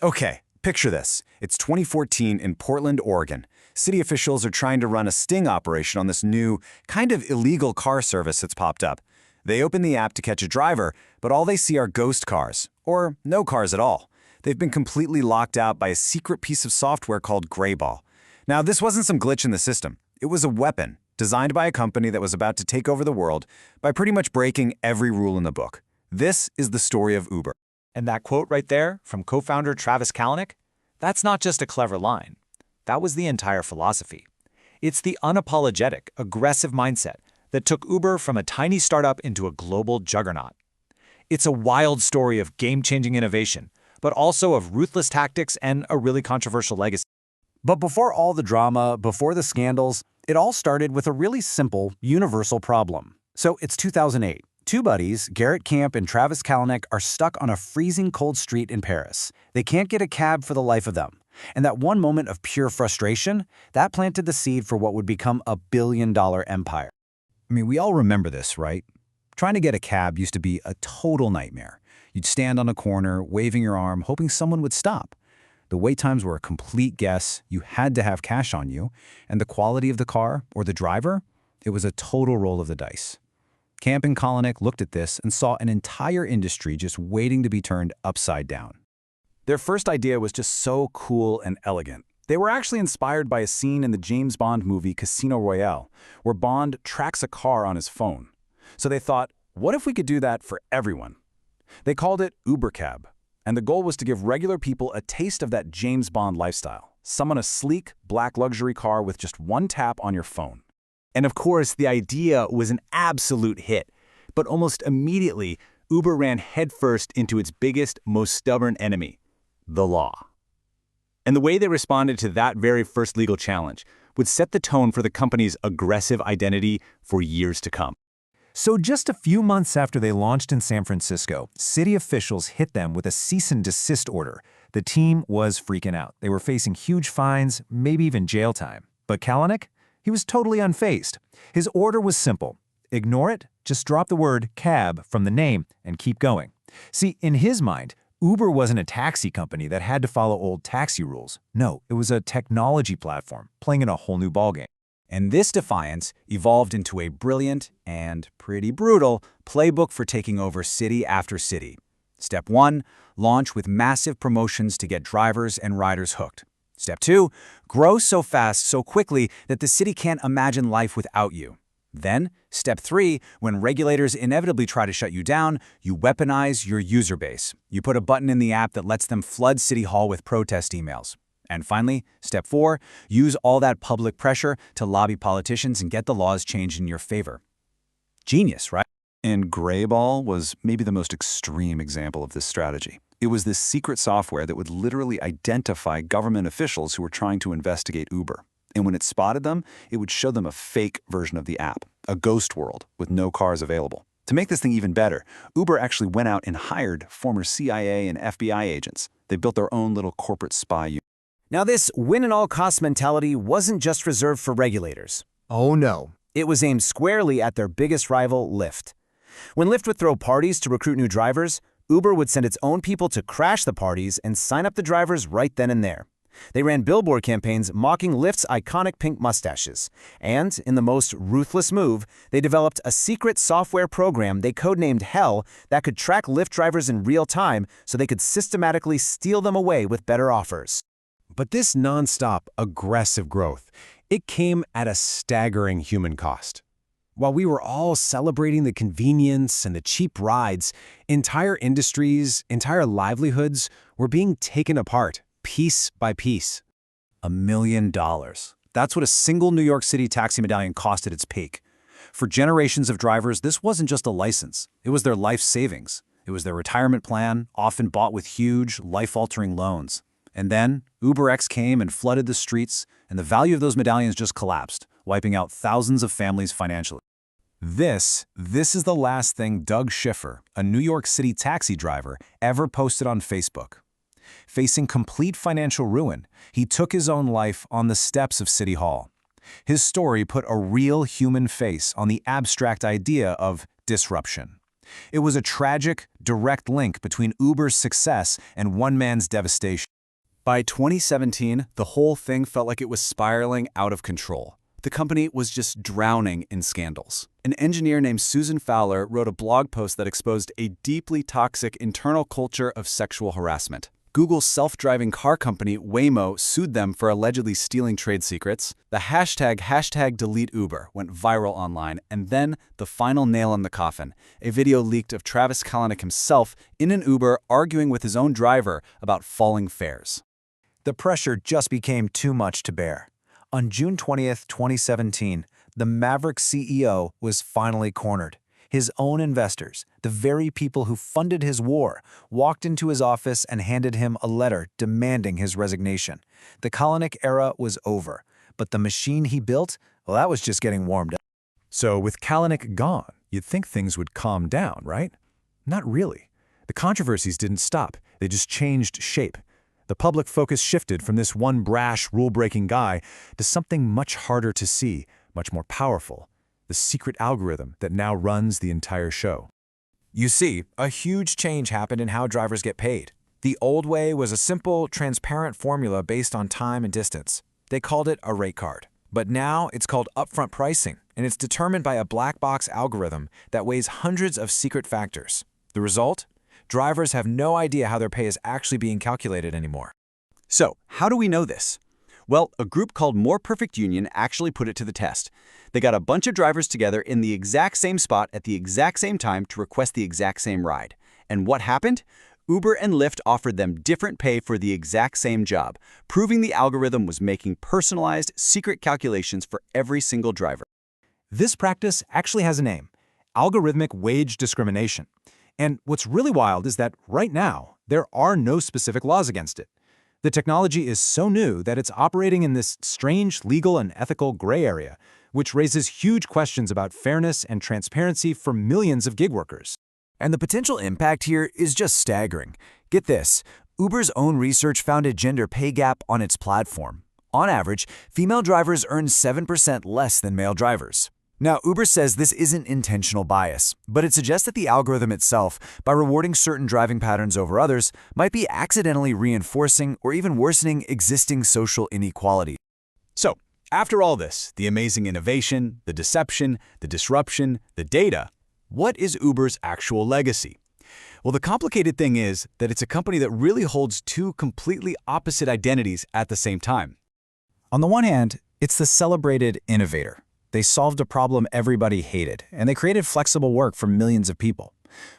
Okay, picture this. It's 2014 in Portland, Oregon. City officials are trying to run a sting operation on this new, kind of illegal car service that's popped up. They open the app to catch a driver, but all they see are ghost cars, or no cars at all. They've been completely locked out by a secret piece of software called Grayball. Now, this wasn't some glitch in the system. It was a weapon designed by a company that was about to take over the world by pretty much breaking every rule in the book. This is the story of Uber. And that quote right there from co-founder Travis Kalanick, that's not just a clever line. That was the entire philosophy. It's the unapologetic, aggressive mindset that took Uber from a tiny startup into a global juggernaut. It's a wild story of game-changing innovation, but also of ruthless tactics and a really controversial legacy. But before all the drama, before the scandals, it all started with a really simple, universal problem. So it's 2008. Two buddies, Garrett Camp and Travis Kalanick, are stuck on a freezing cold street in Paris. They can't get a cab for the life of them. And that one moment of pure frustration, that planted the seed for what would become a billion-dollar empire. I mean, we all remember this, right? Trying to get a cab used to be a total nightmare. You'd stand on a corner, waving your arm, hoping someone would stop. The wait times were a complete guess, you had to have cash on you, and the quality of the car, or the driver, it was a total roll of the dice. Camp and Kalanick looked at this and saw an entire industry just waiting to be turned upside down. Their first idea was just so cool and elegant. They were actually inspired by a scene in the James Bond movie Casino Royale, where Bond tracks a car on his phone. So they thought, what if we could do that for everyone? They called it UberCab, and the goal was to give regular people a taste of that James Bond lifestyle. Summon a sleek, black luxury car with just one tap on your phone. And of course, the idea was an absolute hit. But almost immediately, Uber ran headfirst into its biggest, most stubborn enemy, the law. And the way they responded to that very first legal challenge would set the tone for the company's aggressive identity for years to come. So just a few months after they launched in San Francisco, city officials hit them with a cease and desist order. The team was freaking out. They were facing huge fines, maybe even jail time. But Kalanick? He was totally unfazed. His order was simple. Ignore it, just drop the word cab from the name and keep going. See, in his mind, Uber wasn't a taxi company that had to follow old taxi rules. No, it was a technology platform playing in a whole new ballgame. And this defiance evolved into a brilliant and pretty brutal playbook for taking over city after city. Step 1, launch with massive promotions to get drivers and riders hooked. Step 2, grow so fast, so quickly that the city can't imagine life without you. Then, step 3, when regulators inevitably try to shut you down, you weaponize your user base. You put a button in the app that lets them flood City Hall with protest emails. And finally, step 4, use all that public pressure to lobby politicians and get the laws changed in your favor. Genius, right? And Grayball was maybe the most extreme example of this strategy. It was this secret software that would literally identify government officials who were trying to investigate Uber. And when it spotted them, it would show them a fake version of the app, a ghost world with no cars available. To make this thing even better, Uber actually went out and hired former CIA and FBI agents. They built their own little corporate spy unit. Now this win-at-all-costs mentality wasn't just reserved for regulators. Oh no. It was aimed squarely at their biggest rival, Lyft. When Lyft would throw parties to recruit new drivers, Uber would send its own people to crash the parties and sign up the drivers right then and there. They ran billboard campaigns mocking Lyft's iconic pink mustaches. And, in the most ruthless move, they developed a secret software program they codenamed Hell that could track Lyft drivers in real time so they could systematically steal them away with better offers. But this nonstop, aggressive growth, it came at a staggering human cost. While we were all celebrating the convenience and the cheap rides, entire industries, entire livelihoods were being taken apart, piece by piece. $1 million. That's what a single New York City taxi medallion cost at its peak. For generations of drivers, this wasn't just a license. It was their life savings. It was their retirement plan, often bought with huge, life-altering loans. And then, UberX came and flooded the streets, and the value of those medallions just collapsed, wiping out thousands of families financially. This is the last thing Doug Schiffer, a New York City taxi driver, ever posted on Facebook. Facing complete financial ruin, he took his own life on the steps of City Hall. His story put a real human face on the abstract idea of disruption. It was a tragic, direct link between Uber's success and one man's devastation. By 2017, the whole thing felt like it was spiraling out of control. The company was just drowning in scandals. An engineer named Susan Fowler wrote a blog post that exposed a deeply toxic internal culture of sexual harassment. Google's self-driving car company Waymo sued them for allegedly stealing trade secrets. The hashtag delete Uber went viral online, and then the final nail in the coffin, a video leaked of Travis Kalanick himself in an Uber arguing with his own driver about falling fares. The pressure just became too much to bear. On June 20th, 2017, the Maverick CEO was finally cornered. His own investors, the very people who funded his war, walked into his office and handed him a letter demanding his resignation. The Kalanick era was over, but the machine he built, well, that was just getting warmed up. So with Kalanick gone, you'd think things would calm down, right? Not really. The controversies didn't stop. They just changed shape. The public focus shifted from this one brash, rule-breaking guy to something much harder to see, much more powerful: the secret algorithm that now runs the entire show. You see, a huge change happened in how drivers get paid. The old way was a simple, transparent formula based on time and distance. They called it a rate card. But now it's called upfront pricing, and it's determined by a black box algorithm that weighs hundreds of secret factors. The result? Drivers have no idea how their pay is actually being calculated anymore. So, how do we know this? Well, a group called More Perfect Union actually put it to the test. They got a bunch of drivers together in the exact same spot at the exact same time to request the exact same ride. And what happened? Uber and Lyft offered them different pay for the exact same job, proving the algorithm was making personalized, secret calculations for every single driver. This practice actually has a name: algorithmic wage discrimination. And what's really wild is that right now, there are no specific laws against it. The technology is so new that it's operating in this strange legal and ethical gray area, which raises huge questions about fairness and transparency for millions of gig workers. And the potential impact here is just staggering. Get this, Uber's own research found a gender pay gap on its platform. On average, female drivers earn 7% less than male drivers. Now, Uber says this isn't intentional bias, but it suggests that the algorithm itself, by rewarding certain driving patterns over others, might be accidentally reinforcing or even worsening existing social inequality. So, after all this, the amazing innovation, the deception, the disruption, the data, what is Uber's actual legacy? Well, the complicated thing is that it's a company that really holds two completely opposite identities at the same time. On the one hand, it's the celebrated innovator. They solved a problem everybody hated, and they created flexible work for millions of people.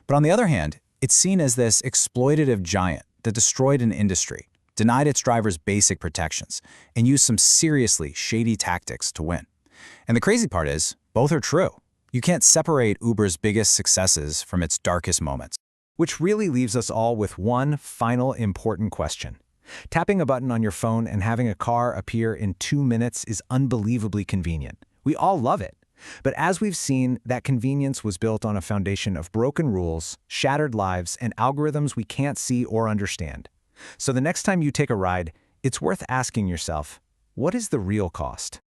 But on the other hand, it's seen as this exploitative giant that destroyed an industry, denied its drivers basic protections, and used some seriously shady tactics to win. And the crazy part is, both are true. You can't separate Uber's biggest successes from its darkest moments. Which really leaves us all with one final important question. Tapping a button on your phone and having a car appear in 2 minutes is unbelievably convenient. We all love it. But as we've seen, that convenience was built on a foundation of broken rules, shattered lives, and algorithms we can't see or understand. So the next time you take a ride, it's worth asking yourself, what is the real cost?